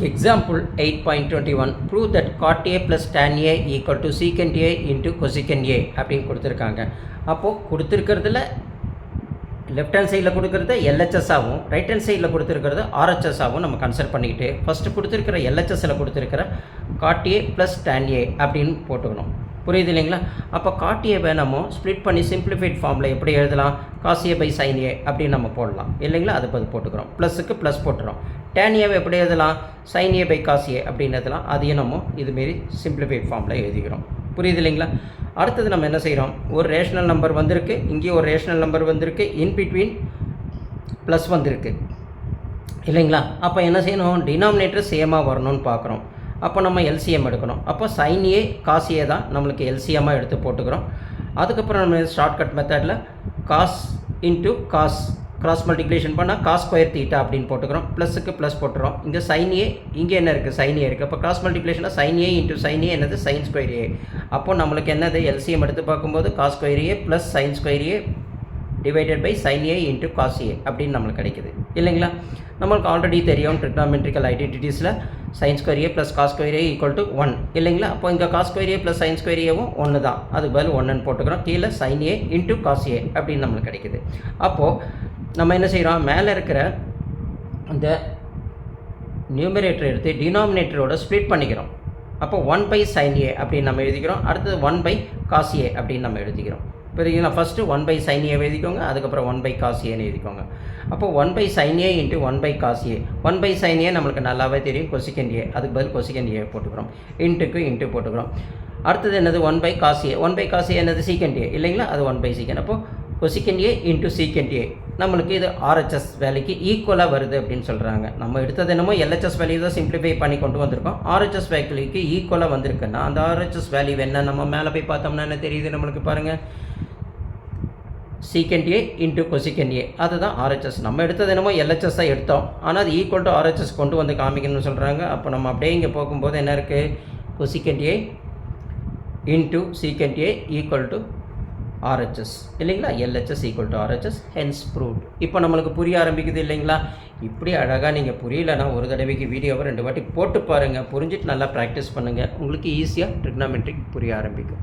Example 8.21 prove that cot A plus tan A equal to secant A into cosecant A அப்படின்னு கொடுத்துருக்காங்க. அப்போது கொடுத்துருக்கிறதுல left hand சைடில் கொடுக்குறது LHS ஆகும், ரைட் ஹேண்ட் சைடில் கொடுத்துருக்கிறது ஆர்ஹெச்எஸ் ஆகும். நம்ம கன்சிடர் பண்ணிக்கிட்டு ஃபஸ்ட்டு கொடுத்துருக்கிற எல்ஹெச்எஸில் கொடுத்துருக்கிற cot A plus tan A அப்படின்னு போட்டுக்கணும். புரியுது இல்லைங்களா? அப்போ காட் ஏவை நம்ம ஸ்ப்ளிட் பண்ணி சிம்பிளிஃபைட் ஃபார்மில் எப்படி எழுதலாம்? காஸ் ஏ பை சைன் ஏ அப்படின்னு நம்ம போடலாம் இல்லைங்களா? அது போட்டுக்கிறோம். ப்ளஸுக்கு ப்ளஸ் போட்டுறோம். டேன் ஏவை எப்படி எழுதலாம்? Sine A by cos A அப்படின்னு எழுதலாம். அதையும் நம்ம இதுமாரி சிம்பிளிஃபைட் ஃபார்மில் எழுதிக்கிறோம். புரியுது இல்லைங்களா? அடுத்தது நம்ம என்ன செய்கிறோம்? ஒரு ரேஷனல் நம்பர் வந்திருக்கு, இங்கேயும் ஒரு ரேஷனல் நம்பர் வந்திருக்கு, இன் பிட்வீன் ப்ளஸ் வந்திருக்கு இல்லைங்களா? அப்போ என்ன செய்யணும்? டினாமினேட்டர் சேமாக வரணும்னு பார்க்குறோம். அப்போ நம்ம எல்சிஎம் எடுக்கணும். அப்போ சைன் ஏ காஸ் ஏ தான் நம்மளுக்கு எல்சிஎம்மாக எடுத்து போட்டுக்கிறோம். அதுக்கப்புறம் நம்ம ஷார்ட்கட் மெத்தடில் cos into cos cross multiplication பண்ணால் காஸ் ஸ்கொயர் தீட்டா அப்படின்னு போட்டுக்கிறோம். ப்ளஸுக்கு ப்ளஸ் போட்டுறோம். இங்கே சைன் ஏ, இங்கே என்ன இருக்குது? சைன் ஏ இருக்குது. அப்போ கிராஸ் மல்டிப்ளிகேஷனில் sine A into sine A என்னது? Sine square A. அப்போ நம்மளுக்கு என்னது? எல்சிஎம் எடுத்து பார்க்கும்போது cos square A plus sine square A divided by sine A into cos A அப்படின்னு நம்மளுக்கு கிடைக்குது இல்லைங்களா? நம்மளுக்கு ஆல்ரெடி தெரியும் ட்ரிக்னாமெட்ரிக்கல் ஐடென்டிட்டிஸில் sine square A plus cos square A equal to 1 இல்லைங்களா? அப்போ இங்கே cos square A plus sine square ஏவும் 1 தான். அதுக்கு பதில் 1ன்னு போட்டுக்கிறோம். கீழே sine A into cos A அப்படின்னு நம்மளுக்கு கிடைக்குது. அப்போது நம்ம என்ன செய்கிறோம்? மேலே இருக்கிற அந்த நியூமரேட்டர் எடுத்து டினாமினேட்டரோட ஸ்ப்ளிட் பண்ணிக்கிறோம். அப்போ 1 பை சைன் ஏ அப்படின்னு நம்ம எழுதிக்கிறோம். அடுத்தது 1 பை காஸ் ஏ அப்படின்னு நம்ம எழுதிக்கிறோம். இப்போ ஃபஸ்ட்டு 1 பை சைன் ஏ எழுதிக்கோங்க, அதுக்கப்புறம் 1 பை காஸ் ஏன்னு எழுதிக்கோங்க. அப்போ 1 by sine A into 1 by cos A. 1 by sine A நம்மளுக்கு நல்லாவே தெரியும், கொசிகண்ட் ஏ. அதுக்கு பதில் கொசிகண்ட் ஏ போட்டுக்கிறோம். இன்ட்டுக்கு இன்ட்டு போட்டுக்கிறோம். அடுத்தது என்னது? 1 by cos A. 1 by cos A என்னது? சீக்கண்ட் ஏ இல்லைங்களா? அது 1 பை சீக்கண்ட். அப்போது cosecant A into secant A நம்மளுக்கு இது ஆர்ஹெச்எஸ் வேல்யூக்கு ஈக்குவலாக வருது அப்படின்னு சொல்கிறாங்க. நம்ம எடுத்தது என்னமோ எல்ஹெச்எஸ் வேல்யூ தான் சிம்பிளிஃபை பண்ணி கொண்டு வந்திருக்கோம். ஆர்ஹெச்எஸ் வேல்யூக்கு ஈக்குவலாக வந்திருக்குன்னா அந்த ஆர்ஹெச்எஸ் வேல்யூ என்ன? நம்ம மேலே போய் பார்த்தோம்னா என்ன தெரியுது நம்மளுக்கு? பாருங்கள், சீக்கண்ட் ஏ இன்ட்டு கொசிகண்ட் ஏ, அதுதான் ஆர்ஹெச்எஸ். நம்ம எடுத்தது என்னமோ எல்ஹெச்எஸ் தான் எடுத்தோம், ஆனால் அது ஈக்குவல் டு ஆர்ஹெச்எஸ் கொண்டு வந்து காமிக்கணும்னு சொல்கிறாங்க. அப்போ நம்ம அப்படியே இங்கே போகும்போது என்ன இருக்குது? Cosecant A into secant A equal to RHS இல்லைங்களா? LHS equal to RHS, hence proved. இப்போ நம்மளுக்கு புரிய ஆரம்பிக்குது இல்லைங்களா? இப்படி அழகாக நீங்கள் புரியலைன்னா ஒரு தடவைக்கு வீடியோவை 2 வாட்டி போட்டு பாருங்கள். புரிஞ்சுட்டு நல்லா ப்ராக்டிஸ் பண்ணுங்கள். உங்களுக்கு ஈஸியாக ட்ரிக்னாமெட்ரிக் புரிய ஆரம்பிக்கும்.